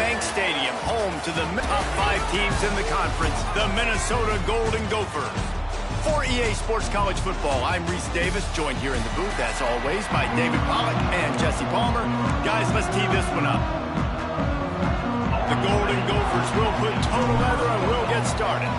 Bank Stadium, home to the top 5 teams in the conference, the Minnesota Golden Gophers. For EA Sports College Football, I'm Reese Davis, joined here in the booth, as always, by David Pollack and Jesse Palmer. Guys, let's tee this one up. The Golden Gophers will put total leather and we'll get started.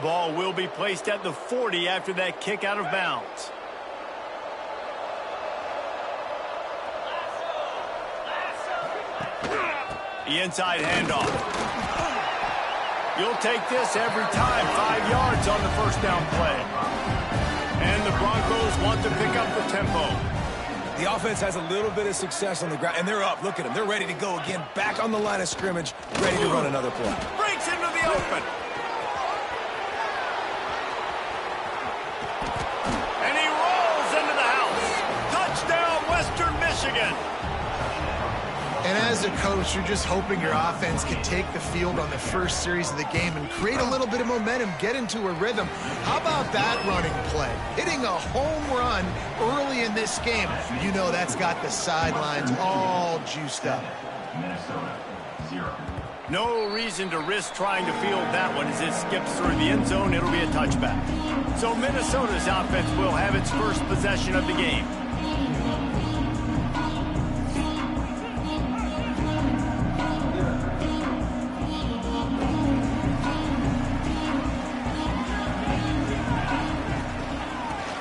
Ball will be placed at the 40 after that kick out of bounds. The inside handoff. You'll take this every time. 5 yards on the first down play. And the Broncos want to pick up the tempo. The offense has a little bit of success on the ground, and they're up. Look at them. They're ready to go again. Back on the line of scrimmage, ready to run another play. Breaks into the open. And he rolls into the house. Touchdown, Western Michigan. And as a coach, you're just hoping your offense can take the field on the first series of the game and create a little bit of momentum, get into a rhythm. How about that running play? Hitting a home run early in this game. You know that's got the sidelines all juiced up. No reason to risk trying to field that one as it skips through the end zone. It'll be a touchback. So Minnesota's offense will have its first possession of the game.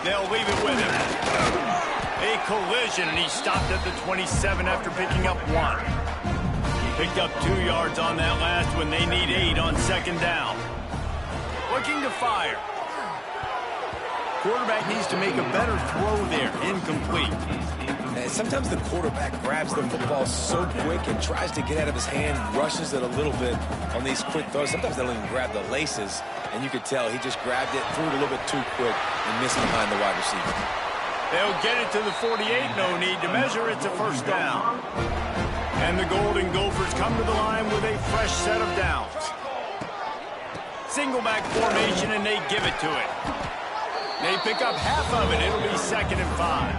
They'll leave it with him. A collision, and he stopped at the 27 after picking up 1. Picked up 2 yards on that last one. They need 8 on second down. Looking to fire. Quarterback needs to make a better throw there. Incomplete. And sometimes the quarterback grabs the football so quick and tries to get out of his hand, rushes it a little bit on these quick throws. Sometimes they don't even grab the laces, and you could tell he just grabbed it, threw it a little bit too quick, and missed behind the wide receiver. They'll get it to the 48. No need to measure. It's a first down. And the Golden Gophers come to the line with a fresh set of downs. Single back formation, and they give it to it. They pick up half of it. It'll be 2nd and 5.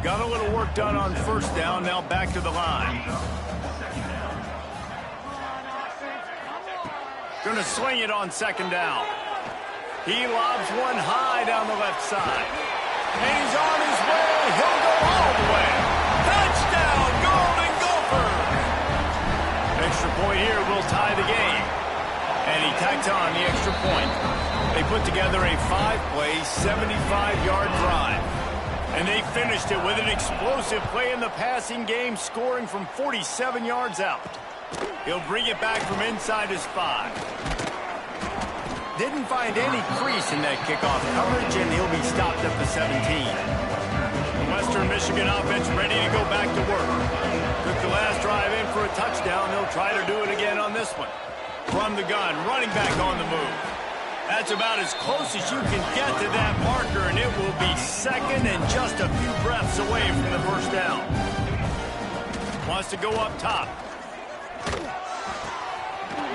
Got a little work done on first down. Now back to the line. Going to swing it on second down. He lobs one high down the left side. And he's on his way. He'll go all the way. Touchdown, Golden Gophers! Extra point here will tie the game. And he tacks on the extra point. They put together a 5-play, 75-yard drive. And they finished it with an explosive play in the passing game, scoring from 47 yards out. He'll bring it back from inside his 5. Didn't find any crease in that kickoff coverage, and he'll be stopped at the 17. The Western Michigan offense ready to go back to work. Took the last drive in for a touchdown. They'll try to do it again on this one. From the gun, running back on the move. That's about as close as you can get to that marker, and it will be 2nd and just a few breaths away from the first down. Wants to go up top.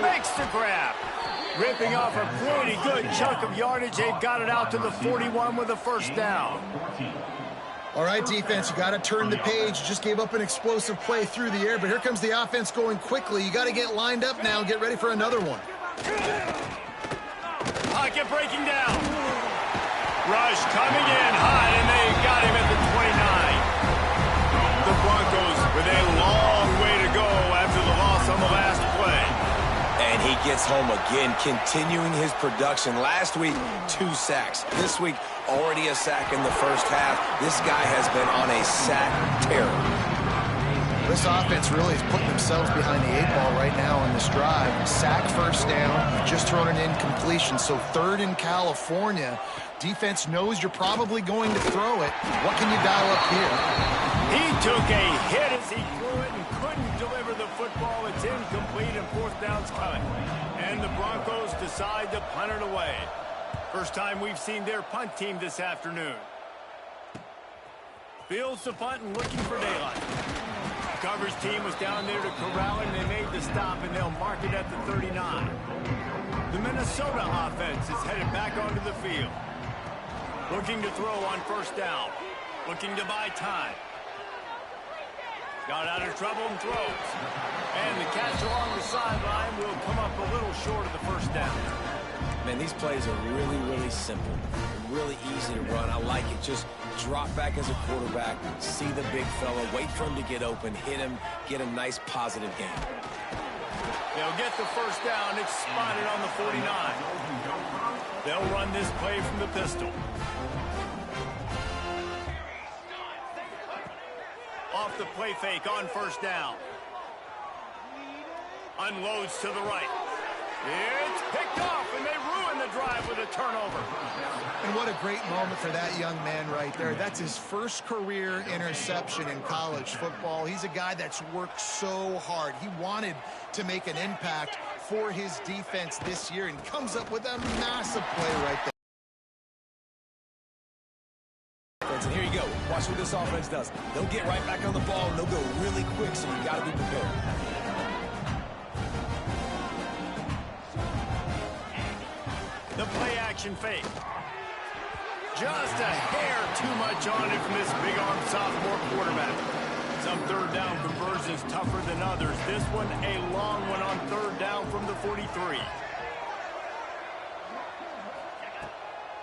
Makes the grab. Ripping off a pretty good chunk of yardage. They've got it out to the 41 with a first down. All right, defense, you got to turn the page. Just gave up an explosive play through the air, but here comes the offense going quickly. You got to get lined up now and get ready for another one. Pocket breaking down. Rush coming in high, and they got him at the 29. The Broncos with a long way to go after the loss on the last play. And he gets home again, continuing his production. Last week, 2 sacks. This week, already a sack in the first half. This guy has been on a sack tear. This offense really is putting themselves behind the 8 ball right now on this drive. Sack first down, just thrown an incompletion. So 3rd in California. Defense knows you're probably going to throw it. What can you dial up here? He took a hit as he threw it and couldn't deliver the football. It's incomplete and 4th down's coming. And the Broncos decide to punt it away. First time we've seen their punt team this afternoon. Fields the punt and looking for daylight. coverage team was down there to corral him. They made the stop, and they'll mark it at the 39. The Minnesota offense is headed back onto the field. Looking to throw on first down. Looking to buy time. Got out of trouble and throws. And the catch along the sideline will come up a little short of the first down. Man, these plays are really, really simple. Really easy to run. I like it. Just drop back as a quarterback, see the big fella, wait for him to get open, hit him, get a nice positive gain. They'll get the first down. It's spotted on the 49. They'll run this play from the pistol. Off the play fake on first down. Unloads to the right. It's picked off, and they ruin the drive with a turnover. And what a great moment for that young man right there. That's his first career interception in college football. He's a guy that's worked so hard. He wanted to make an impact for his defense this year and comes up with a massive play right there. And here you go. Watch what this offense does. They'll get right back on the ball, and they'll go really quick, so you got to be prepared. The play-action fake. Just a hair too much on it from this big-arm sophomore quarterback. Some third down conversions tougher than others. This one, a long one on third down from the 43.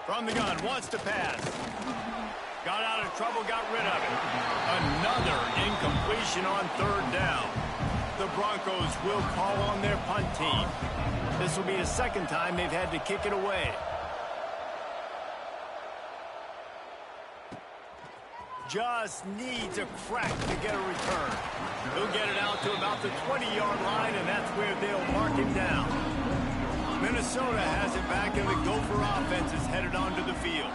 From the gun, wants to pass. Got out of trouble, got rid of it. Another incompletion on third down. The Broncos will call on their punt team. This will be the second time they've had to kick it away. Just needs a crack to get a return. He'll get it out to about the 20-yard line, and that's where they'll mark him down. Minnesota has it back, and the Gopher offense is headed onto the field.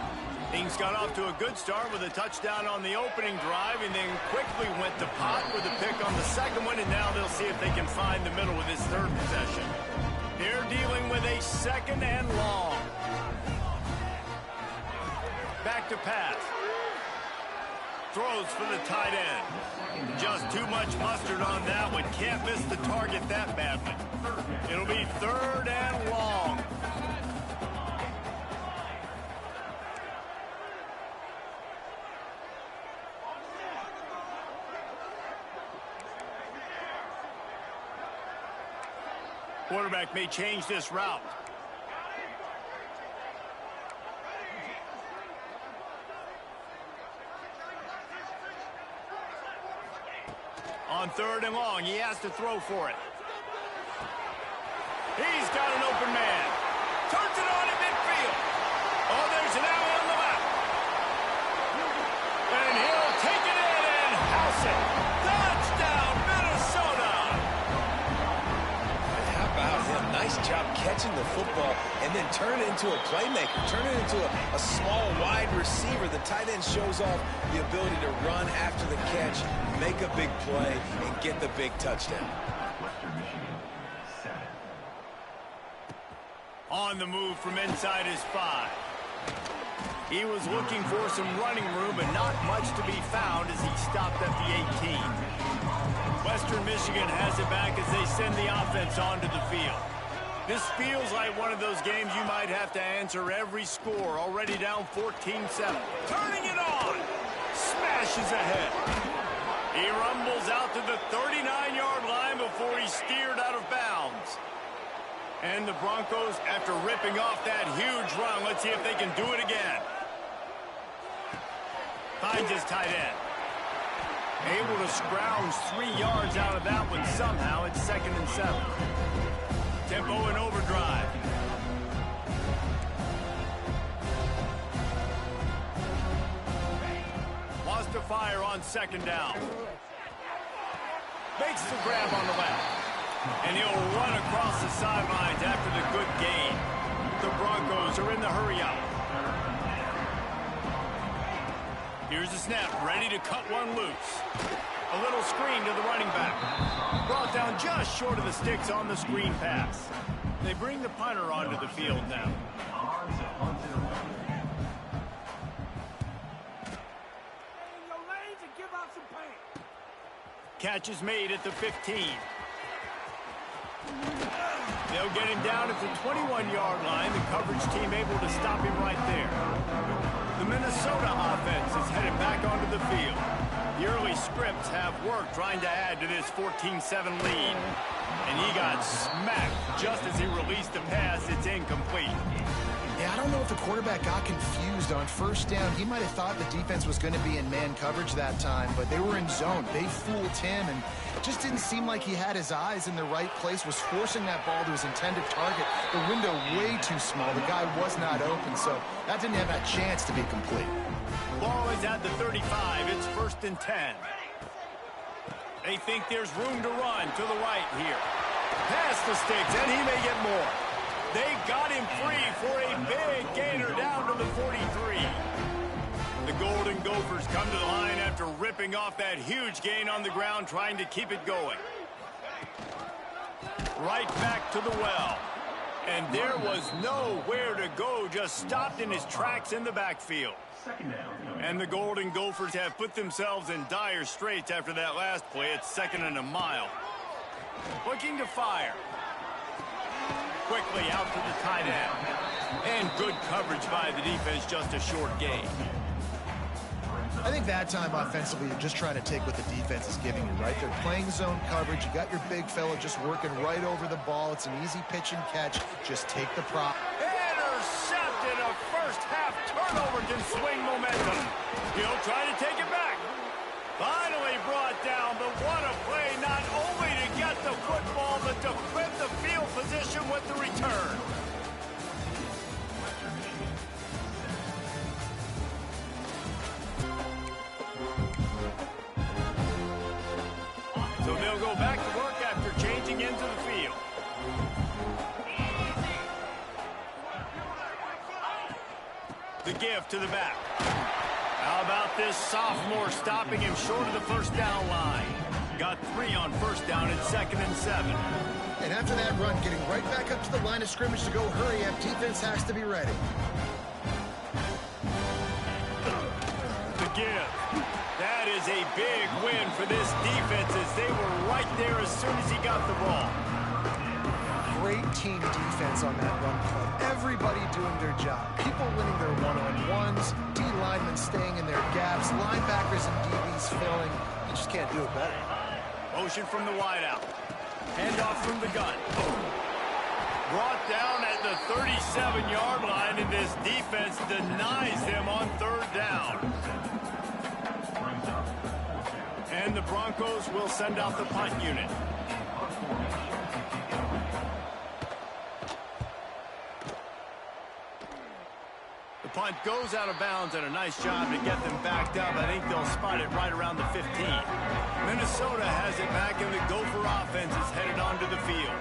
Things got off to a good start with a touchdown on the opening drive, and then quickly went to pot with a pick on the second one, and now they'll see if they can find the middle with this third possession. They're dealing with a second and long. Back to pass. Throws for the tight end. Just too much mustard on that one. Can't miss the target that badly. It'll be third and long. Quarterback may change this route. On third and long, he has to throw for it. He's got an open man. Turns it on in midfield. Oh, there's an alley on the left. And he'll take it in and house it. Touchdown, Minnesota. And how about him? Nice job catching the football and then turn it into a playmaker. Turn it into a small, wide receiver. The tight end shows off the ability to run after the catch, make a big play, and get the big touchdown. On the move from inside his 5. He was looking for some running room, but not much to be found as he stopped at the 18. Western Michigan has it back as they send the offense onto the field. This feels like one of those games you might have to answer every score. Already down 14-7. Turning it on. Smashes ahead. He rumbles out to the 39-yard line before he's steered out of bounds. And the Broncos, after ripping off that huge run, let's see if they can do it again. Finds his tight end. Able to scrounge 3 yards out of that one somehow. It's 2nd and 7. Tempo and overdrive. Wants to fire on 2nd down. Makes the grab on the left. And he'll run across the sidelines after the good gain. The Broncos are in the hurry-up. Here's the snap, ready to cut one loose. A little screen to the running back. Brought down just short of the sticks on the screen pass. They bring the punter onto the field now. catch is made at the 15. They'll get him down at the 21-yard line. The coverage team able to stop him right there. The Minnesota offense is headed back onto the field. The early scripts have worked trying to add to this 14-7 lead. And he got smacked just as he released the pass. It's incomplete. Yeah, I don't know if the quarterback got confused on first down. He might have thought the defense was going to be in man coverage that time, but they were in zone. They fooled him, and it just didn't seem like he had his eyes in the right place, was forcing that ball to his intended target. The window way too small. The guy was not open, so that didn't have a chance to be complete. Ball is at the 35. It's 1st and 10. They think there's room to run to the right here. Past the sticks, and he may get more. They got him free for a big gainer down to the 43. The Golden Gophers come to the line after ripping off that huge gain on the ground, trying to keep it going. Right back to the well. And there was nowhere to go, just stopped in his tracks in the backfield. And the Golden Gophers have put themselves in dire straits after that last play. It's 2nd and a mile. Looking to fire. Quickly out to the tight end. And good coverage by the defense, just a short gain. I think that time offensively, you're just trying to take what the defense is giving you, right? They're playing zone coverage. You got your big fella just working right over the ball. It's an easy pitch and catch. Just take the prop. Intercepted. A first-half turnover can swing momentum. He'll try to take it back. Finally brought down, but what a play, not only to get the football, but to flip the field position with the return. So they'll go back to work after changing into the field. The give to the back. How about this sophomore stopping him short of the first down line? Got 3 on first down at 2nd and 7. And after that run, getting right back up to the line of scrimmage to go hurry up, defense has to be ready. The give. That is a big win for this defense as they were right there as soon as he got the ball. Great team defense on that run play. Everybody doing their job. People winning their one-on-ones, D-linemen staying in their gaps, linebackers and DBs filling. You just can't do it better. Motion from the wideout. Handoff from the gun. Brought down at the 37-yard line, and this defense denies them on 3rd down. And the Broncos will send out the punt unit. The punt goes out of bounds, and a nice job to get them backed up. I think they'll spot it right around the 15. Minnesota has it back, and the Gopher offense is headed onto the field.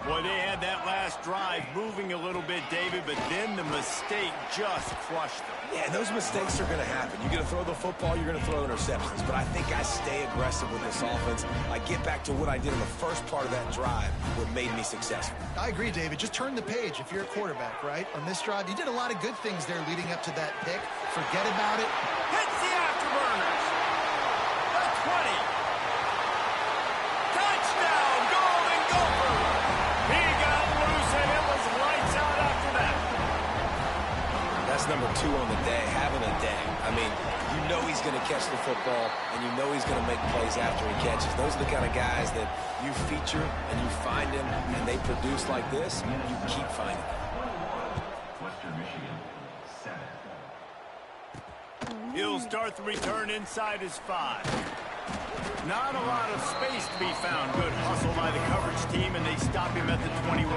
Boy, they had that last drive moving a little bit, David, but then the mistake just crushed them. Yeah, and those mistakes are going to happen. You're going to throw the football, you're going to throw interceptions. But I think I stay aggressive with this offense. I get back to what I did in the first part of that drive, what made me successful. I agree, David. Just turn the page if you're a quarterback, right? On this drive, you did a lot of good things there leading up to that pick. Forget about it. Hits the afterburners. The 20. Touchdown, Golden Gopher. He got loose, and it was lights out after that. That's number 2 on the day, having a day. I mean, you know he's going to catch the football, and you know he's going to make plays after he catches. Those are the kind of guys that you feature, and you find them, and they produce like this, you keep finding them. He'll start the return inside his 5. Not a lot of space to be found. Good hustle by the coverage team, and they stop him at the 21.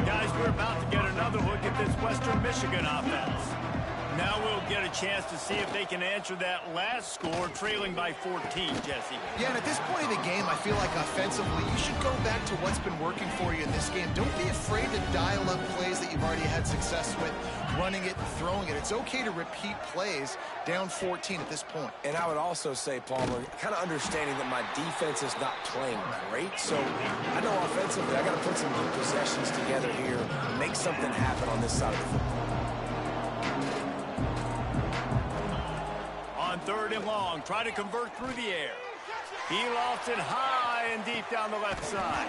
Guys, we're about to get another look at this Western Michigan offense. Now we'll get a chance to see if they can answer that last score, trailing by 14, Jesse. Yeah, and at this point of the game, I feel like offensively, you should go back to what's been working for you in this game. Don't be afraid to dial up plays that you've already had success with, running it and throwing it. It's okay to repeat plays down 14 at this point. And I would also say, Palmer, kind of understanding that my defense is not playing great. So I know offensively I got to put some good possessions together here and make something happen on this side of the football. On 3rd and long, try to convert through the air. He lofts it high and deep down the left side.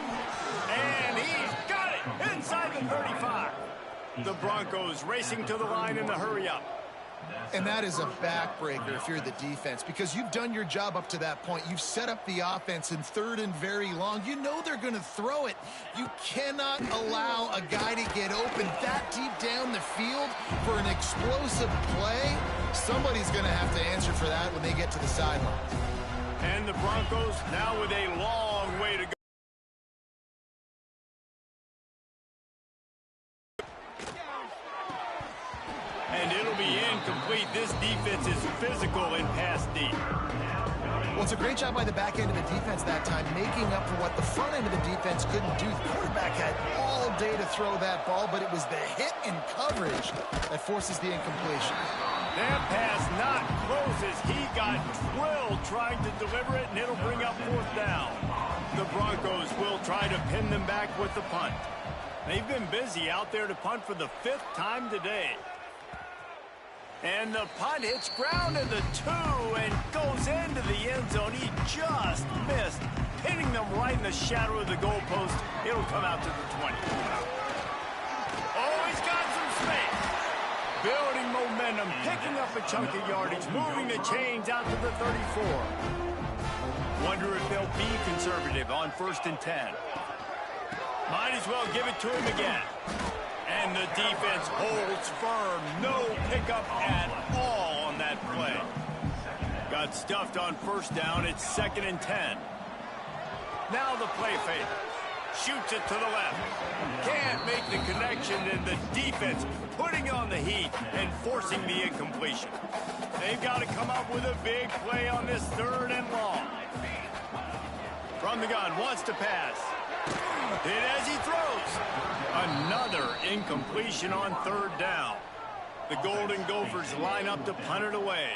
And he's got it inside the 35. The Broncos racing to the line in the hurry-up. And that is a backbreaker if you're the defense, because you've done your job up to that point. You've set up the offense in 3rd and very long. You know they're going to throw it. You cannot allow a guy to get open that deep down the field for an explosive play. Somebody's going to have to answer for that when they get to the sidelines. And the Broncos now with a long way to go. And it'll be incomplete. This defense is physical and pass deep. Well, it's a great job by the back end of the defense that time, making up for what the front end of the defense couldn't do. The quarterback had all day to throw that ball, but it was the hit and coverage that forces the incompletion. That pass not close as he got drilled trying to deliver it, and it'll bring up 4th down. The Broncos will try to pin them back with the punt. They've been busy out there to punt for the 5th time today. And the punt hits ground at the 2 and goes into the end zone. He just missed, hitting them right in the shadow of the goalpost. It'll come out to the 20. Oh, he's got some space. Building momentum, picking up a chunk of yardage, moving the chains out to the 34. Wonder if they'll be conservative on 1st and 10. Might as well give it to him again. And the defense holds firm. No pickup at all on that play. Got stuffed on 1st down. It's 2nd and 10. Now the play fake. Shoots it to the left. Can't make the connection, and the defense putting on the heat and forcing the incompletion. They've got to come up with a big play on this 3rd and long. From the gun, wants to pass. Hit as he throws. Another incompletion on 3rd down. The Golden Gophers line up to punt it away.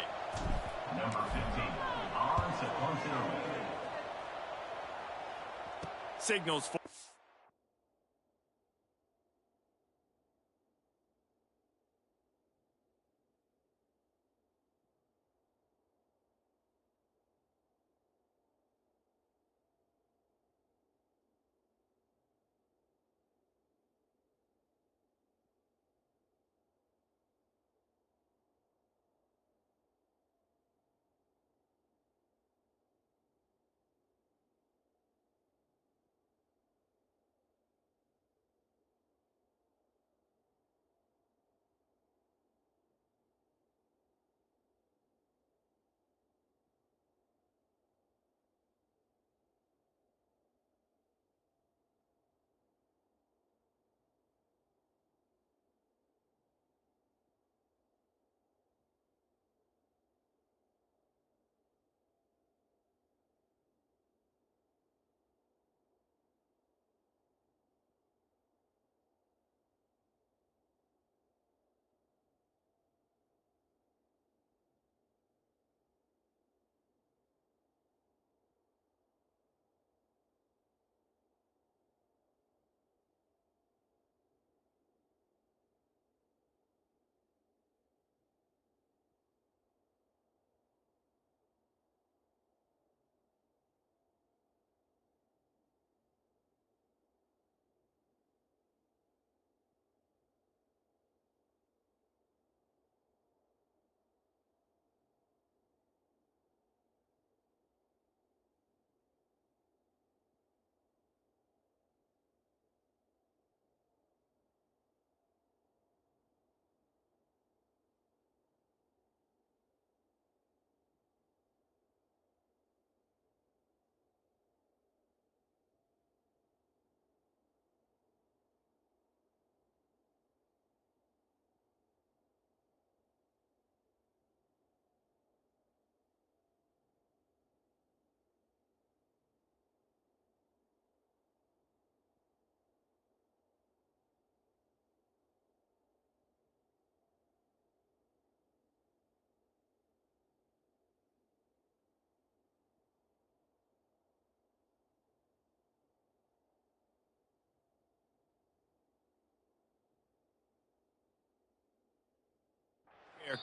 Number 15, on Signals for...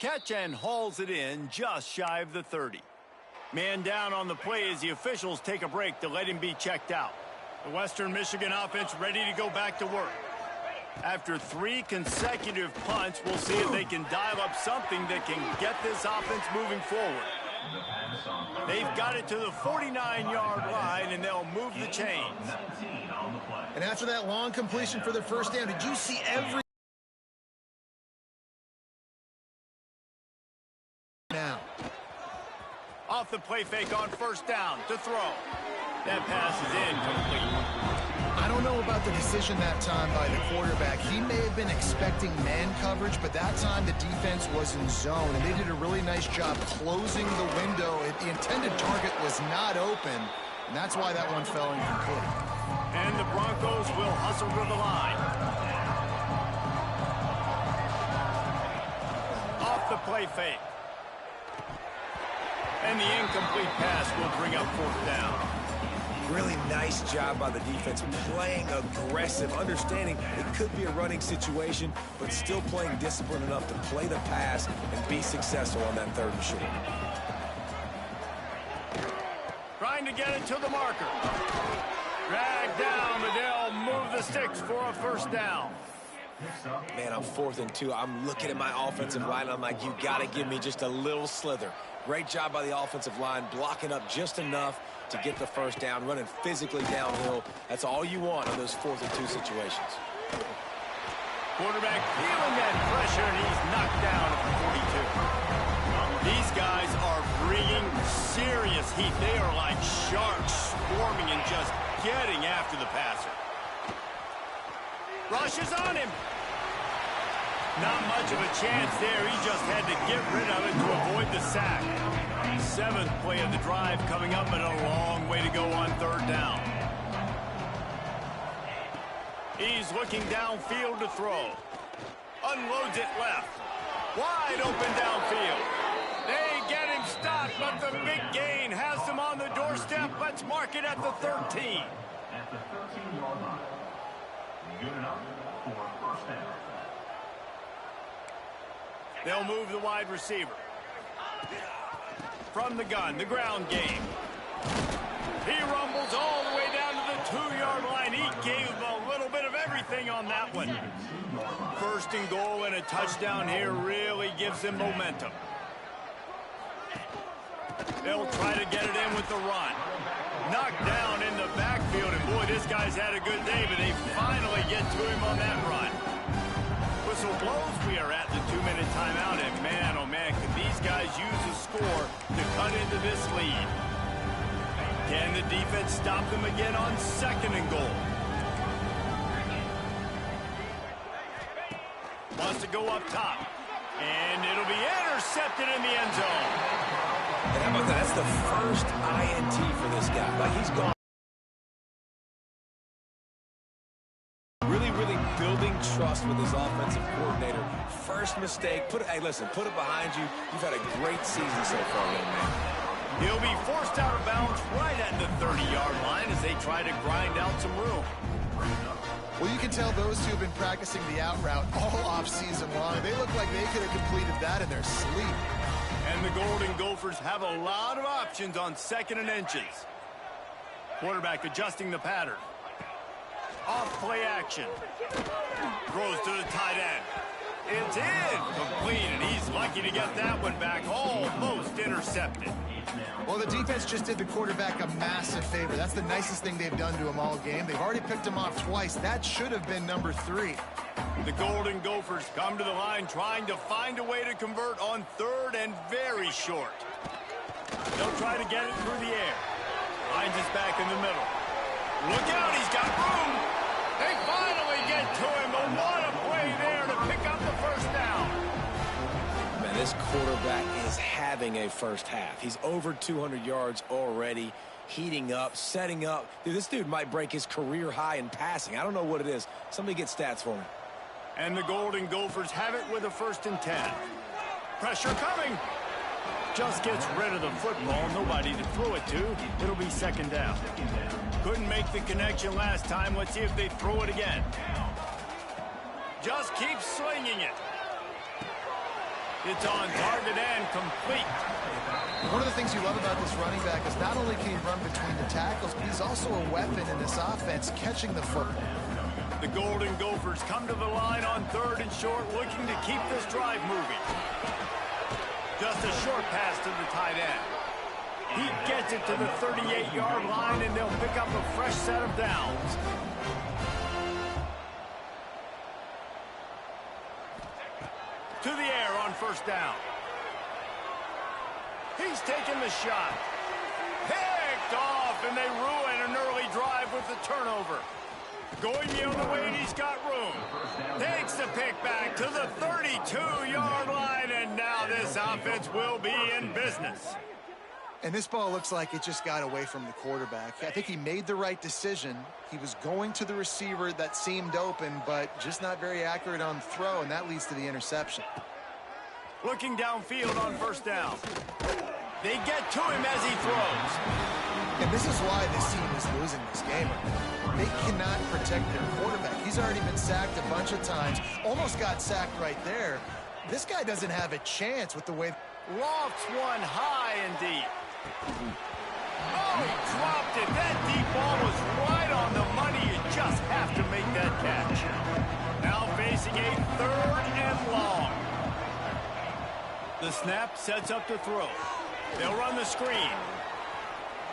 Catch and hauls it in just shy of the 30. Man down on the play as the officials take a break to let him be checked out. The Western Michigan offense ready to go back to work. After 3 consecutive punts, we'll see if they can dial up something that can get this offense moving forward. They've got it to the 49-yard line, and they'll move the chains. And after that long completion for the first down, did you see every... Now. Off the play fake on first down to throw. That pass is incomplete. I don't know about the decision that time by the quarterback. He may have been expecting man coverage, but that time the defense was in zone, and they did a really nice job closing the window. The intended target was not open, and that's why that one fell incomplete. And the Broncos will hustle to the line. Off the play fake. And the incomplete pass will bring up fourth down. Really nice job by the defense, playing aggressive, understanding it could be a running situation, but still playing disciplined enough to play the pass and be successful on that 3rd and short. Trying to get it to the marker. Drag down, but they'll move the sticks for a first down. Man, I'm 4th and 2. I'm looking at my offensive line. I'm like, you got to give me just a little slither. Great job by the offensive line, blocking up just enough to get the first down, running physically downhill. That's all you want in those 4th and 2 situations. Quarterback feeling that pressure, and he's knocked down at the 42. These guys are bringing serious heat. They are like sharks swarming and just getting after the passer. Rushes on him. Not much of a chance there. He just had to get rid of it to avoid the sack. 7th play of the drive coming up, and a long way to go on 3rd down. He's looking downfield to throw. Unloads it left. Wide open downfield. They get him stopped, but the big gain has them on the doorstep. Let's mark it at the 13. At the 13-yard line. Good enough for first down. They'll move the wide receiver. From the gun, the ground game. He rumbles all the way down to the 2-yard line. He gave a little bit of everything on that one. 1st and goal and a touchdown here really gives him momentum. They'll try to get it in with the run. Knocked down in the backfield, and boy, this guy's had a good day, but they finally get to him on that run. Whistle blows, we are at the 2-minute timeout, and man, oh man, can these guys use a score to cut into this lead. Can the defense stop them again on 2nd and goal? Wants to go up top, and it'll be intercepted in the end zone. And how about that? That's the first INT for this guy. Like, he's gone. Really building trust with his offensive coordinator. First mistake. Hey, listen, put it behind you. You've had a great season so far, young man. He'll be forced out of bounds right at the 30-yard line as they try to grind out some room. Well, you can tell those two have been practicing the out route all off-season long. They look like they could have completed that in their sleep. And the Golden Gophers have a lot of options on 2nd and inches. Quarterback adjusting the pattern. Off play action. Throws to the tight end. It's incomplete, and he's lucky to get that one back. Almost intercepted. Well, the defense just did the quarterback a massive favor. That's the nicest thing they've done to him all game. They've already picked him off twice. That should have been number 3. The Golden Gophers come to the line trying to find a way to convert on 3rd and very short. They'll try to get it through the air. Finds his back in the middle. Look out, he's got room. They finally get to him, but what a play there to pick up the first down. Man, this quarterback is having a first half. He's over 200 yards already, heating up, setting up. Dude, this dude might break his career high in passing. I don't know what it is. Somebody get stats for me. And the Golden Gophers have it with a 1st and 10. Pressure coming. Just gets rid of the football. Nobody to throw it to. It'll be 2nd down. Couldn't make the connection last time. Let's see if they throw it again. Just keep slinging it. It's on target and complete. One of the things you love about this running back is not only can he run between the tackles, but he's also a weapon in this offense catching the football. The Golden Gophers come to the line on 3rd and short, looking to keep this drive moving. Just a short pass to the tight end. He gets it to the 38-yard line, and they'll pick up a fresh set of downs. To the air on 1st down. He's taking the shot. Picked off, and they ruin an early drive with the turnover. Going the other way, and he's got room. Takes the pick back to the 32-yard line, and now this offense will be in business. And this ball looks like it just got away from the quarterback. I think he made the right decision. He was going to the receiver that seemed open, but just not very accurate on the throw, and that leads to the interception. Looking downfield on 1st down. They get to him as he throws. And this is why this team is losing this game. They cannot protect their quarterback. He's already been sacked a bunch of times. Almost got sacked right there. This guy doesn't have a chance with the way... Lofts one high and deep. Oh, he dropped it. That deep ball was right on the money. You just have to make that catch. Now facing a 3rd and long. The snap sets up to throw. They'll run the screen.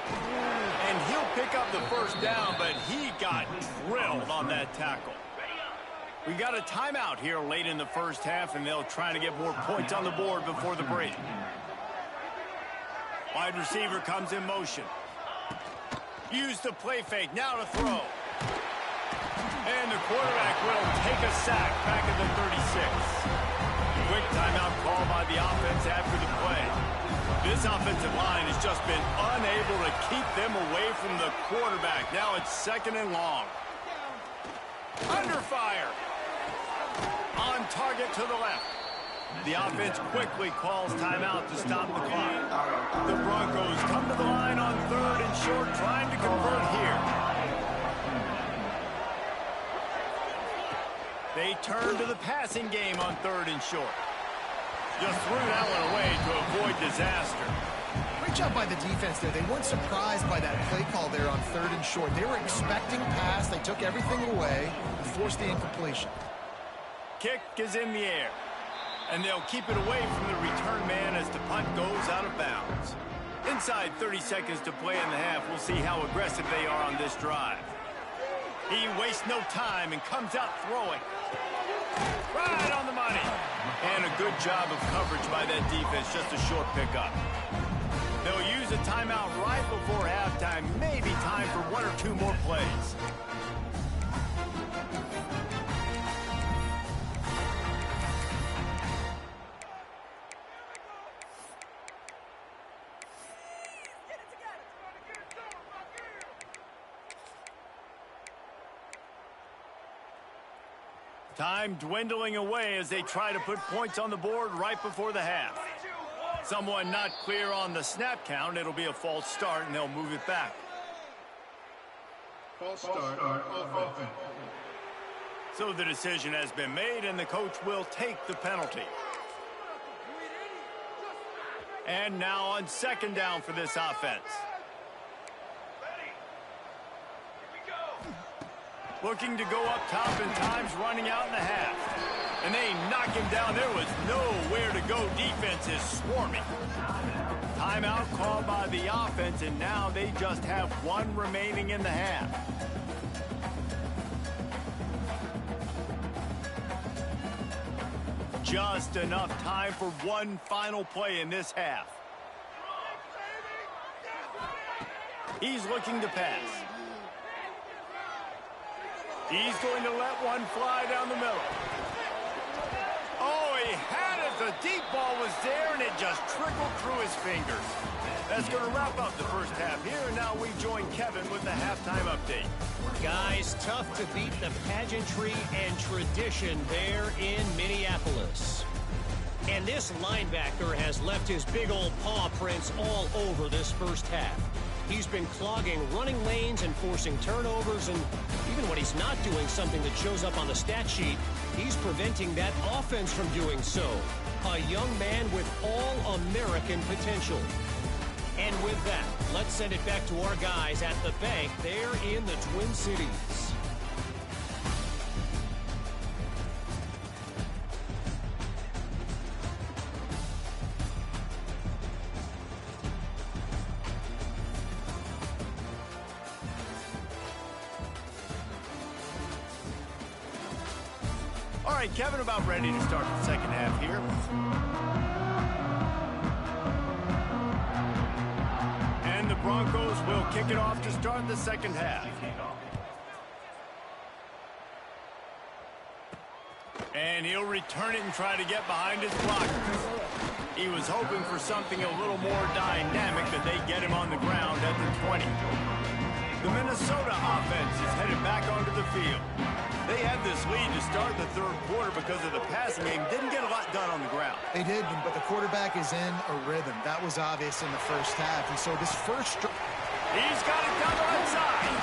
And he'll pick up the 1st down, but he got drilled on that tackle. We got a timeout here late in the 1st half, and they'll try to get more points on the board before the break. Wide receiver comes in motion. Use the play fake, now to throw. And the quarterback will take a sack back at the 36. Quick timeout call by the offense after the play. This offensive line has just been unable to keep them away from the quarterback. Now it's 2nd and long. Under fire. On target to the left. The offense quickly calls timeout to stop the clock. The Broncos come to the line on 3rd and short, trying to convert here. They turn to the passing game on 3rd and short. Just threw that one away to avoid disaster. Great job by the defense there. They weren't surprised by that play call there on 3rd and short. They were expecting pass. They took everything away and forced the incompletion. Kick is in the air. And they'll keep it away from the return man as the punt goes out of bounds. Inside 30 seconds to play in the half. We'll see how aggressive they are on this drive. He wastes no time and comes out throwing. Right on the money. And a good job of coverage by that defense. Just a short pickup. They'll use a timeout right before halftime. Maybe time for 1 or 2 more plays. Time dwindling away as they try to put points on the board right before the half. Someone not clear on the snap count. It'll be a false start, and they'll move it back. False start, offense. So the decision has been made, and the coach will take the penalty. And now on 2nd down for this offense. Looking to go up top, and time's running out in the half. And they knock him down. There was nowhere to go. Defense is swarming. Timeout called by the offense, and now they just have 1 remaining in the half. Just enough time for 1 final play in this half. He's looking to pass. He's going to let one fly down the middle. Oh, he had it. The deep ball was there, and it just trickled through his fingers. That's going to wrap up the 1st half here, and now we join Kevin with the halftime update. Guys, tough to beat the pageantry and tradition there in Minneapolis. And this linebacker has left his big old paw prints all over this 1st half. He's been clogging running lanes and forcing turnovers, and even when he's not doing something that shows up on the stat sheet, he's preventing that offense from doing so. A young man with all-American potential. And with that, let's send it back to our guys at the bank there in the Twin Cities. All right, Kevin, about ready to start the second half here. And the Broncos will kick it off to start the second half. And he'll return it and try to get behind his blockers. He was hoping for something a little more dynamic, but they get him on the ground at the 20. The Minnesota offense is headed back onto the field. They had this lead to start the third quarter because of the passing game. Didn't get a lot done on the ground. They did, but the quarterback is in a rhythm. That was obvious in the first half. And so this first... He's got it down the right side.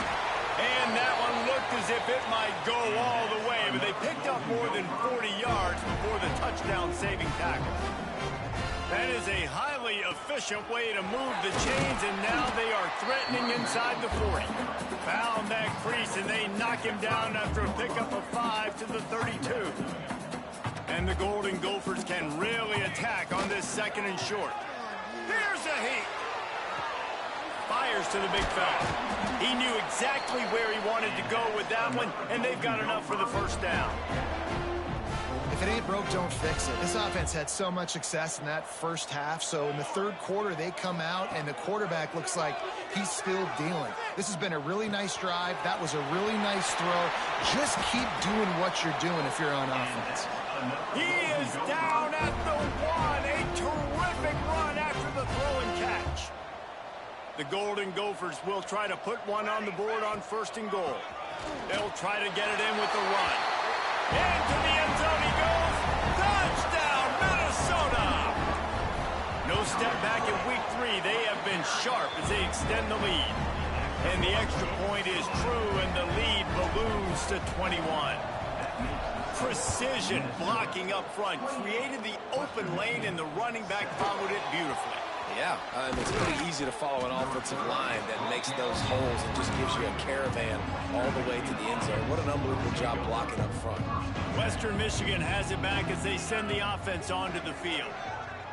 And that one looked as if it might go all the way, but they picked up more than 40 yards before the touchdown-saving tackle. That is a highly efficient way to move the chains, and now they are threatening inside the 40. Found that crease, and they knock him down after a pickup of 5 to the 32. And the Golden Gophers can really attack on this second and short. Here's a heat. Fires to the big fella. He knew exactly where he wanted to go with that one, and they've got enough for the first down. If it ain't broke, don't fix it. This offense had so much success in that first half, so in the third quarter, they come out, and the quarterback looks like he's still dealing. This has been a really nice drive. That was a really nice throw. Just keep doing what you're doing if you're on offense. He is down at the 1. A terrific run after the throw and catch. The Golden Gophers will try to put one on the board on 1st and goal. They'll try to get it in with the run. Into the end zone he goes. Touchdown, Minnesota! No step back in week 3. They have been sharp as they extend the lead. And the extra point is true, and the lead balloons to 21. Precision blocking up front created the open lane, and the running back followed it beautifully. Yeah, it's pretty easy to follow an offensive line that makes those holes and just gives you a caravan all the way to the end zone. What an unbelievable job blocking up front. Western Michigan has it back as they send the offense onto the field.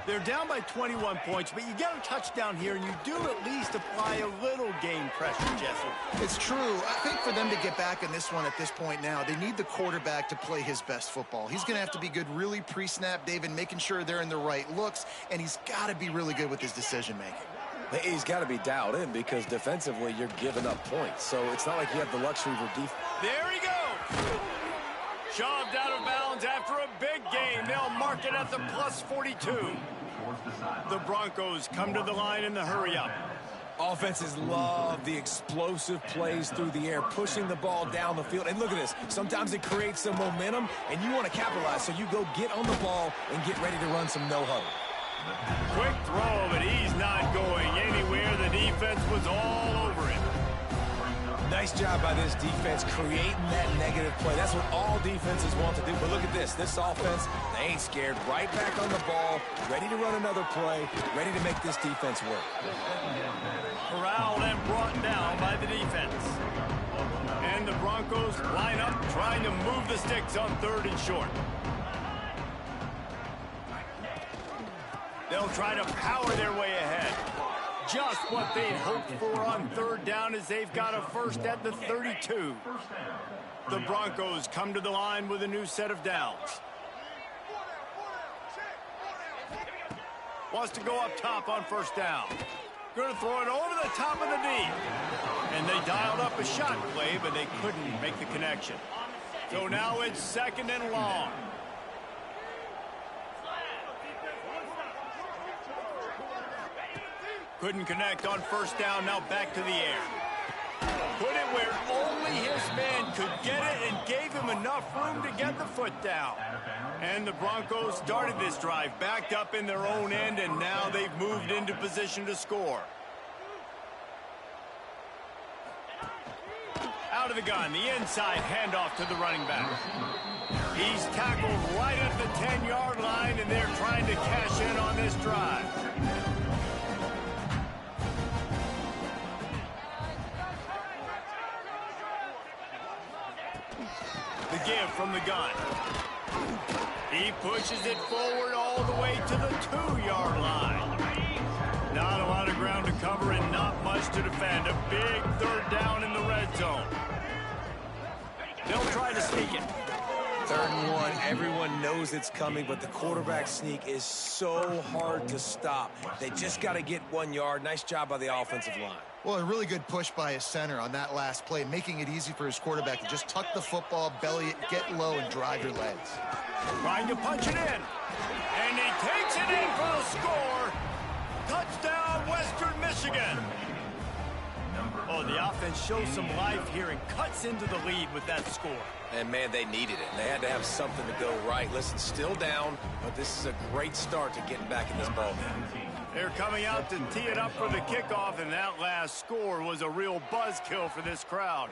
They're down by 21 points, but you get a touchdown here, and you do at least apply a little game pressure, Jesse. It's true. I think for them to get back in this one at this point now, they need the quarterback to play his best football. He's going to have to be good really pre-snap, David, making sure they're in the right looks, and he's got to be really good with his decision-making. He's got to be dialed in because defensively you're giving up points. So it's not like you have the luxury for defense. There he goes. Shoved out of bounds after a big gain. They'll mark it at the plus 42. The Broncos come to the line in the hurry-up. Offenses love the explosive plays through the air, pushing the ball down the field. And look at this. Sometimes it creates some momentum, and you want to capitalize. So you go get on the ball and get ready to run some no-huddle. Quick throw, but he's not going anywhere. The defense was all over him. Nice job by this defense creating that negative play. That's what all defenses want to do. But look at this. This offense, they ain't scared. Right back on the ball, ready to run another play, ready to make this defense work. Corralled and brought down by the defense. And the Broncos line up, trying to move the sticks on 3rd and short. They'll try to power their way ahead. Just what they'd hoped for on 3rd down as they've got a first at the 32. The Broncos come to the line with a new set of downs. Wants to go up top on 1st down. Going to throw it over the top of the D. And they dialed up a shot play, but they couldn't make the connection. So now it's 2nd and long. Couldn't connect on 1st down, now back to the air. Put it where only his man could get it and gave him enough room to get the foot down. And the Broncos started this drive backed up in their own end, and now they've moved into position to score. out of the gun. The inside handoff to the running back. He's tackled right at the 10-yard line, and they're trying to cash in on this drive. The give from the gun. He pushes it forward all the way to the 2-yard line. Not a lot of ground to cover and not much to defend. A big third down in the red zone. They'll try to sneak it. 3rd and 1. Everyone knows it's coming, but the quarterback sneak is so hard to stop. They just got to get 1 yard. Nice job by the offensive line. Well, a really good push by his center on that last play, making it easy for his quarterback to just tuck the football, belly it, get low, and drive your legs. Trying to punch it in. And he takes it in for the score. Touchdown, Western Michigan. Oh, the offense shows some life here and cuts into the lead with that score. And, man, they needed it. They had to have something to go right. Listen, still down, but this is a great start to getting back in this ball game. They're coming out to tee it up for the kickoff, and that last score was a real buzzkill for this crowd.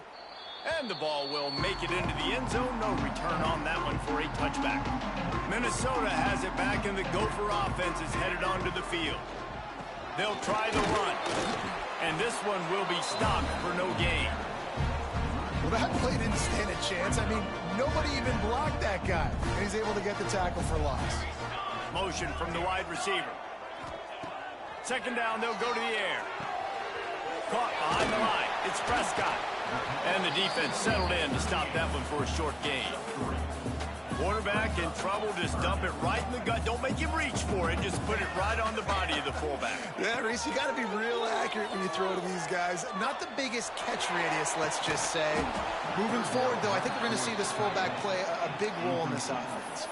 And the ball will make it into the end zone. No return on that one for a touchback. Minnesota has it back, and the Gopher offense is headed onto the field. They'll try the run, and this one will be stopped for no gain. Well, that play didn't stand a chance. I mean, nobody even blocked that guy. And he's able to get the tackle for loss. Motion from the wide receiver. 2nd down, they'll go to the air. Caught behind the line. It's Prescott. And the defense settled in to stop that one for a short gain. Quarterback in trouble, just dump it right in the gut. Don't make him reach for it. Just put it right on the body of the fullback. Yeah, Reese, you got to be real accurate when you throw to these guys. Not the biggest catch radius, let's just say. Moving forward, though, I think we're going to see this fullback play a big role in this offense.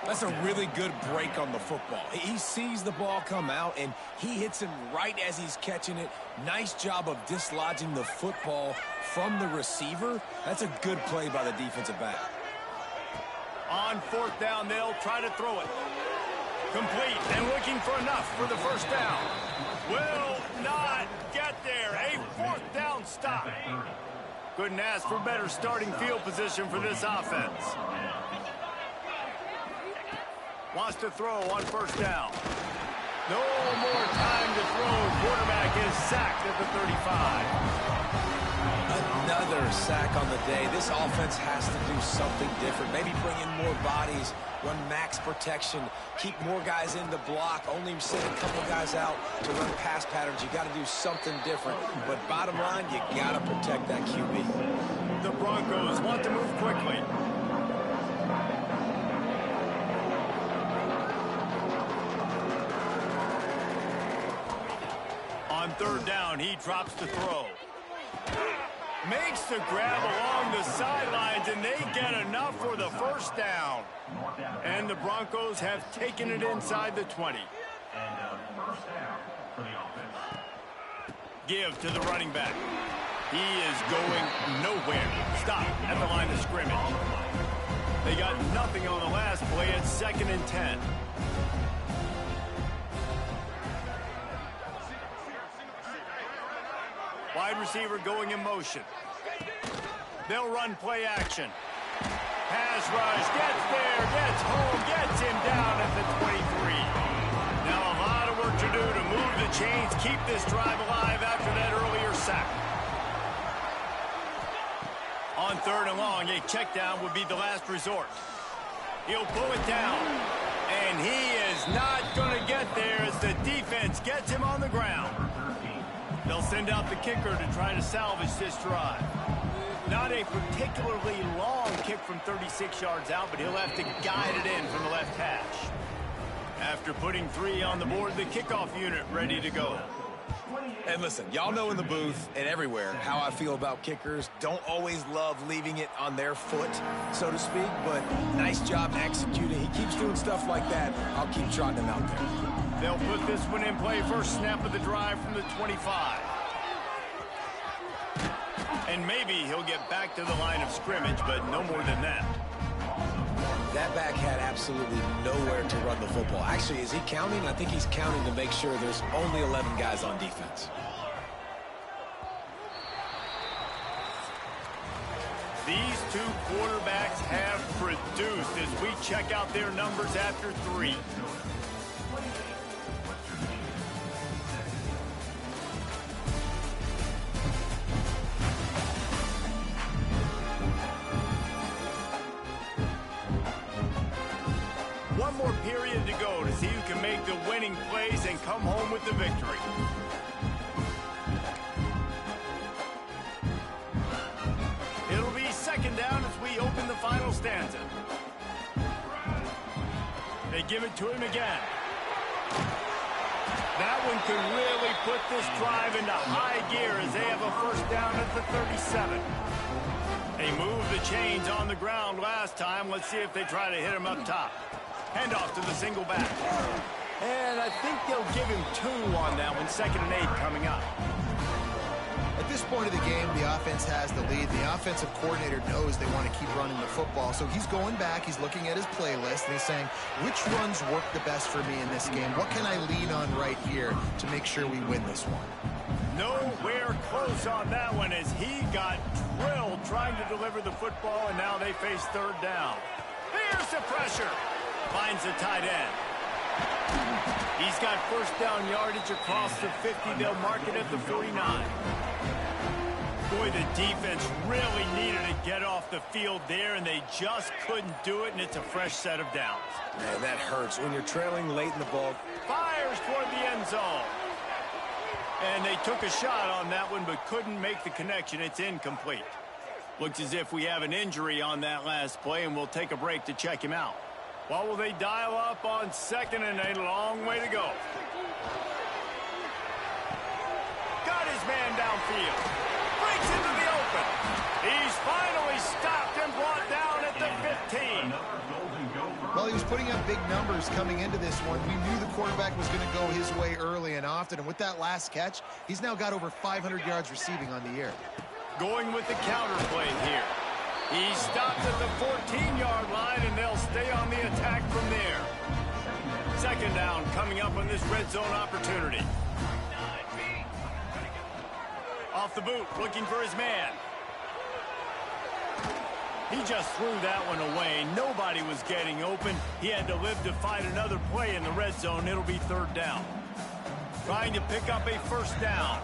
That's a really good break on the football. He sees the ball come out, and he hits him right as he's catching it. Nice job of dislodging the football from the receiver. That's a good play by the defensive back. On 4th down, they'll try to throw it. Complete and looking for enough for the 1st down. Will not get there. A 4th down stop. Couldn't ask for better starting field position for this offense. Wants to throw on 1st down. No more time to throw. Quarterback is sacked at the 35. Another sack on the day. This offense has to do something different. Maybe bring in more bodies, run max protection, keep more guys in the block, only send a couple guys out to run pass patterns. You got to do something different. But bottom line, you got to protect that QB. The Broncos want to move quickly. On 3rd down, he drops to throw. Makes the grab along the sidelines, and they get enough for the 1st down. And the Broncos have taken it inside the 20. Give to the running back. He is going nowhere. Stop at the line of scrimmage. They got nothing on the last play. It's 2nd and 10. Wide receiver going in motion. They'll run play action. Pass rush, gets there, gets home, gets him down at the 23. Now a lot of work to do to move the chains, keep this drive alive after that earlier sack. On 3rd and long, a check down would be the last resort. He'll pull it down, and he is not going to get there as the defense gets him on the ground. They'll send out the kicker to try to salvage this drive. Not a particularly long kick from 36 yards out, but he'll have to guide it in from the left hash. After putting 3 on the board, the kickoff unit ready to go. And listen, y'all know in the booth and everywhere how I feel about kickers. Don't always love leaving it on their foot, so to speak, but nice job executing. He keeps doing stuff like that. I'll keep trotting him out there. They'll put this one in play. First snap of the drive from the 25. And maybe he'll get back to the line of scrimmage, but no more than that. That back had absolutely nowhere to run the football. Actually, is he counting? I think he's counting to make sure there's only 11 guys on defense. These two quarterbacks have produced as we check out their numbers after 3. One more period to go to see who can make the winning plays and come home with the victory. It'll be second down as we open the final stanza. They give it to him again. That one could really put this drive into high gear as they have a first down at the 37. They moved the chains on the ground last time. Let's see if they try to hit him up top. Handoff to the single back. And I think they'll give him 2 on that one. 2nd and 8 coming up. At this point of the game, the offense has the lead. The offensive coordinator knows they want to keep running the football. So he's going back. He's looking at his playlist, and he's saying, which runs work the best for me in this game? What can I lean on right here to make sure we win this one? Nowhere close on that one as he got drilled trying to deliver the football, and now they face 3rd down. Here's the pressure. Finds the tight end. He's got first down yardage across the 50. They'll mark it at the 49. Boy, the defense really needed to get off the field there, and they just couldn't do it, and it's a fresh set of downs. Man, that hurts when you're trailing late in the ball. Fires toward the end zone. And they took a shot on that one, but couldn't make the connection. It's incomplete. Looks as if we have an injury on that last play, and we'll take a break to check him out. What will they dial up on 2nd and a long way to go? Got his man downfield. Breaks into the open. He's finally stopped and brought down at the 15. Well, he was putting up big numbers coming into this one. We knew the quarterback was going to go his way early and often. And with that last catch, he's now got over 500 yards receiving on the year. Going with the counter play here. He stopped at the 14-yard line, and they'll stay on the attack from there. 2nd down coming up on this red zone opportunity. Off the boot, looking for his man. He just threw that one away. Nobody was getting open. He had to live to fight another play in the red zone. It'll be 3rd down. Trying to pick up a first down.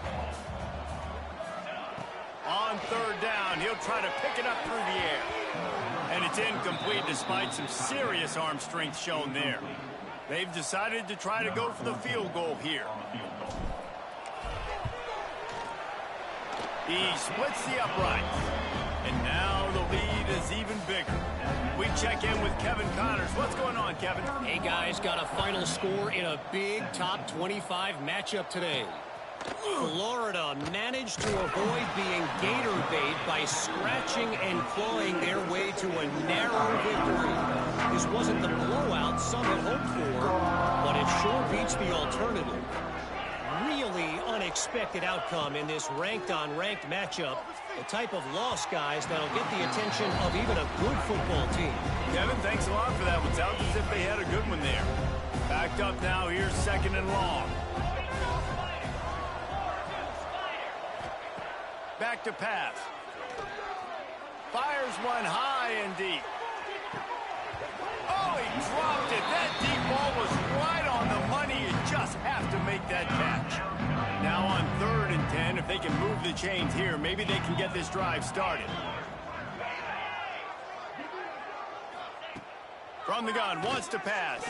On 3rd down, he'll try to pick it up through the air. And it's incomplete despite some serious arm strength shown there. They've decided to try to go for the field goal here. He splits the uprights. And now the lead is even bigger. We check in with Kevin Connors. What's going on, Kevin? Hey, guys, got a final score in a big top 25 matchup today. Florida managed to avoid being gator bait by scratching and clawing their way to a narrow victory. This wasn't the blowout some had hoped for, but it sure beats the alternative. Really unexpected outcome in this ranked-on-ranked matchup. The type of loss, guys, that'll get the attention of even a good football team. Kevin, thanks a lot for that one. Sounds as if they had a good one there. Backed up now. Here's 2nd and long. Back to pass. Fires one high and deep. Oh, he dropped it. That deep ball was right on the money. You just have to make that catch. Now on 3rd and 10, if they can move the chains here, maybe they can get this drive started. From the gun, wants to pass.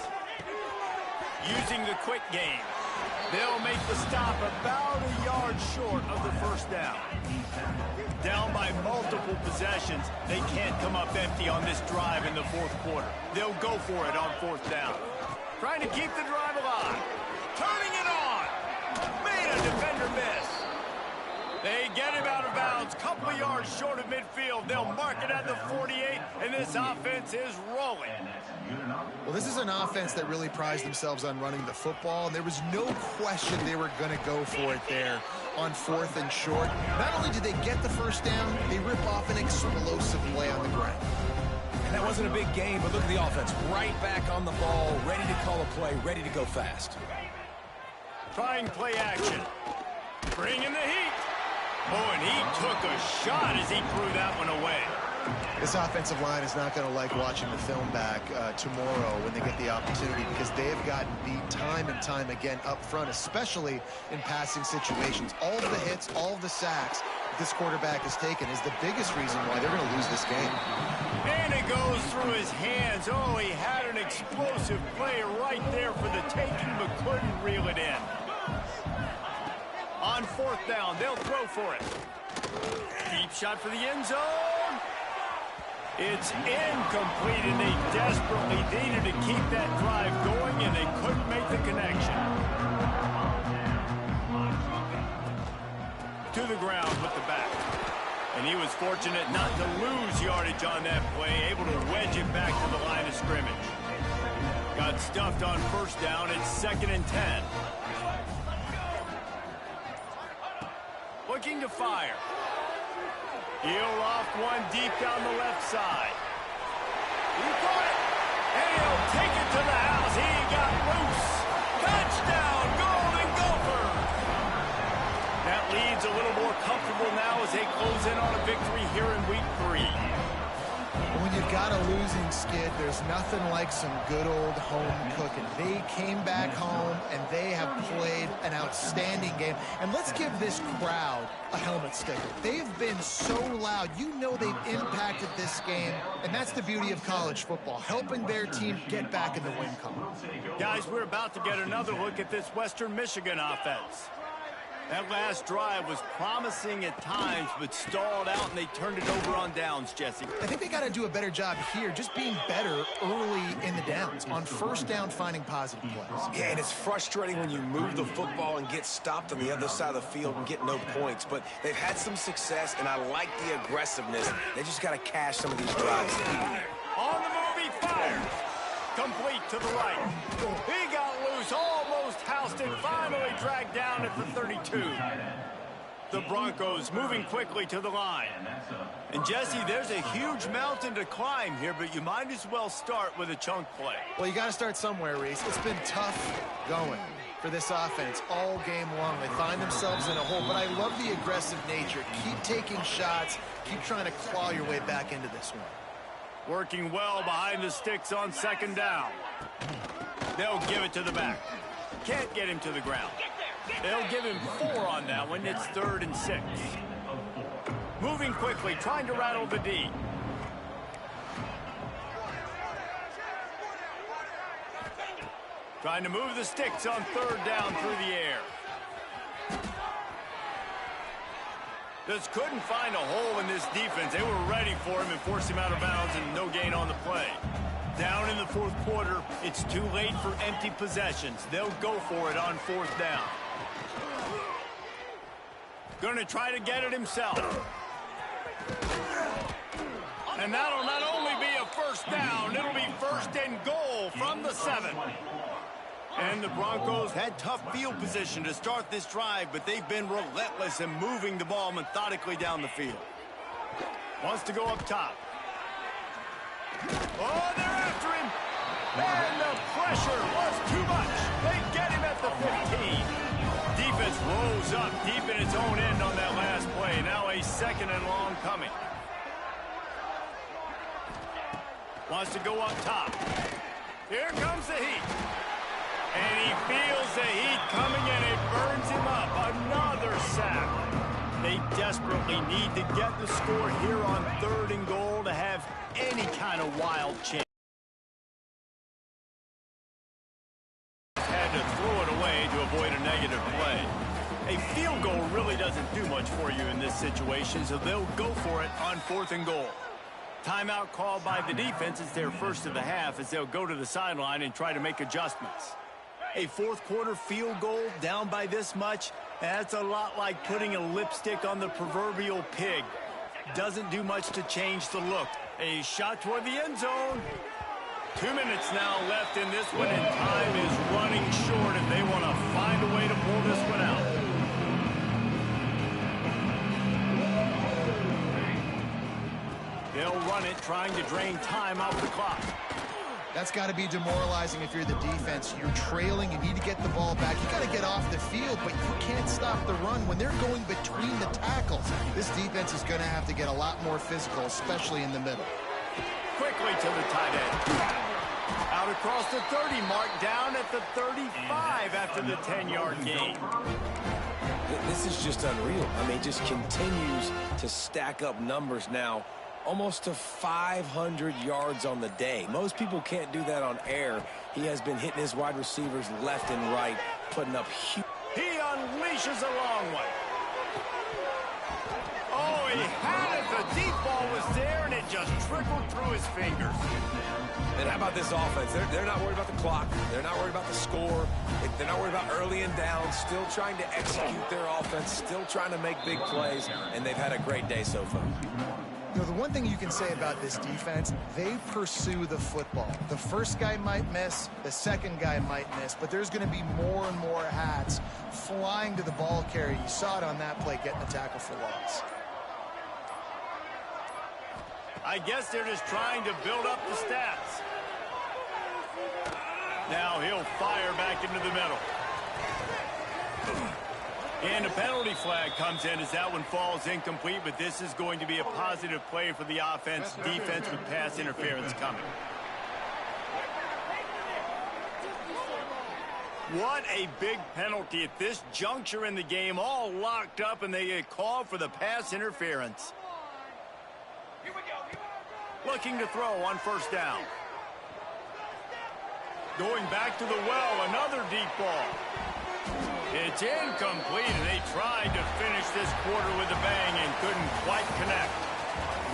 Using the quick game. They'll make the stop about a yard short of the first down. Down by multiple possessions, they can't come up empty on this drive in the 4th quarter. They'll go for it on 4th down. Trying to keep the drive alive. Turning it on. Made a defender miss. They get him out of bounds. Couple of yards short of midfield. They'll mark it at the 48, and this offense is rolling. Well, this is an offense that really prized themselves on running the football, and there was no question they were going to go for it there on 4th and short. Not only did they get the first down, they rip off an explosive play on the ground. And that wasn't a big game, but look at the offense. Right back on the ball, ready to call a play, ready to go fast. Trying play action. Bring in the heat. Oh, and he took a shot as he threw that one away. This offensive line is not going to like watching the film back tomorrow when they get the opportunity, because they have gotten beat time and time again up front, especially in passing situations. All of the hits, all of the sacks this quarterback has taken is the biggest reason why they're going to lose this game. And it goes through his hands. Oh, he had an explosive play right there for the taking, but couldn't reel it in. On fourth down, they'll throw for it. Deep shot for the end zone. It's incomplete, and they desperately needed to keep that drive going, and they couldn't make the connection. To the ground with the back. And he was fortunate not to lose yardage on that play, able to wedge it back to the line of scrimmage. Got stuffed on first down. It's 2nd and 10. Looking to fire. He'll off one deep down the left side. He caught it, and he'll take it to the house. He got loose. Touchdown, Golden Gopher. That lead's a little more comfortable now as they close in on a victory here in week 3. When you've got a losing skid, there's nothing like some good old home cooking. They came back home, and they have played an outstanding game. And let's give this crowd a helmet sticker. They've been so loud. You know they've impacted this game, and that's the beauty of college football, helping their team get back in the win column. Guys, we're about to get another look at this Western Michigan offense. That last drive was promising at times, but stalled out, and they turned it over on downs, Jesse. I think they got to do a better job here, just being better early in the downs, on first down, finding positive plays. Yeah, and it's frustrating when you move the football and get stopped on the other side of the field and get no points. But they've had some success, and I like the aggressiveness. They just got to cash some of these drives. On the move, he fires. Complete to the right. He got loose, almost housed it, finally dragged down at the 32. The Broncos moving quickly to the line. And Jesse, there's a huge mountain to climb here, but you might as well start with a chunk play. Well, you got to start somewhere, Reese. It's been tough going for this offense all game long. They find themselves in a hole, but I love the aggressive nature. Keep taking shots. Keep trying to claw your way back into this one. Working well behind the sticks on 2nd down. They'll give it to the back. Can't get him to the ground. They'll give him 4 on that one. It's 3rd and 6. Moving quickly, trying to rattle the D. Trying to move the sticks on 3rd down through the air. Just couldn't find a hole in this defense. They were ready for him and forced him out of bounds, and no gain on the play. Down in the 4th quarter, it's too late for empty possessions. They'll go for it on 4th down. Going to try to get it himself. And that'll not only be a first down, it'll be 1st and goal from the 7. And the Broncos had tough field position to start this drive, but they've been relentless in moving the ball methodically down the field. Wants to go up top. Oh, they're after him. And the pressure was too much. They get him at the 15. Defense rose up deep in its own end on that last play. Now a 2nd and long coming. Wants to go up top. Here comes the heat. And he feels the heat coming, and it burns him up. Another sack. They desperately need to get the score here on 3rd and goal to have any kind of wild chance. Had to throw it away to avoid a negative play. A field goal really doesn't do much for you in this situation, so they'll go for it on 4th and goal. Timeout called by the defense. It's their first of the half as they'll go to the sideline and try to make adjustments. A 4th quarter field goal down by this much, that's a lot like putting a lipstick on the proverbial pig. Doesn't do much to change the look. A shot toward the end zone. 2 minutes now left in this one, and time is running short, and they want to find a way to pull this one out. They'll run it, trying to drain time off the clock. That's got to be demoralizing if you're the defense. You're trailing, you need to get the ball back. You got to get off the field, but you can't stop the run when they're going between the tackles. This defense is going to have to get a lot more physical, especially in the middle. Quickly to the tight end. Out across the 30 mark, down at the 35 after the 10-yard gain. This is just unreal. I mean, just continues to stack up numbers now. Almost to 500 yards on the day. Most people can't do that on air. He has been hitting his wide receivers left and right, putting up huge. He unleashes a long one. Oh, he had it. The deep ball was there, and it just trickled through his fingers. And how about this offense? They're not worried about the clock. They're not worried about the score. They're not worried about early and down. Still trying to execute their offense. Still trying to make big plays. And they've had a great day so far. You know, the one thing you can say about this defense, they pursue the football. The first guy might miss, the second guy might miss, but there's going to be more and more hats flying to the ball carrier. You saw it on that play, getting a tackle for loss. I guess they're just trying to build up the stats. Now he'll fire back into the middle. And a penalty flag comes in as that one falls incomplete, but this is going to be a positive play for the offense. Defense with pass interference coming. What a big penalty at this juncture in the game, all locked up, and they get called for the pass interference. Looking to throw on first down. Going back to the well, another deep ball. It's incomplete, and they tried to finish this quarter with a bang and couldn't quite connect.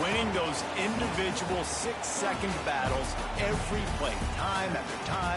Winning those individual 6-second battles every play, time after time.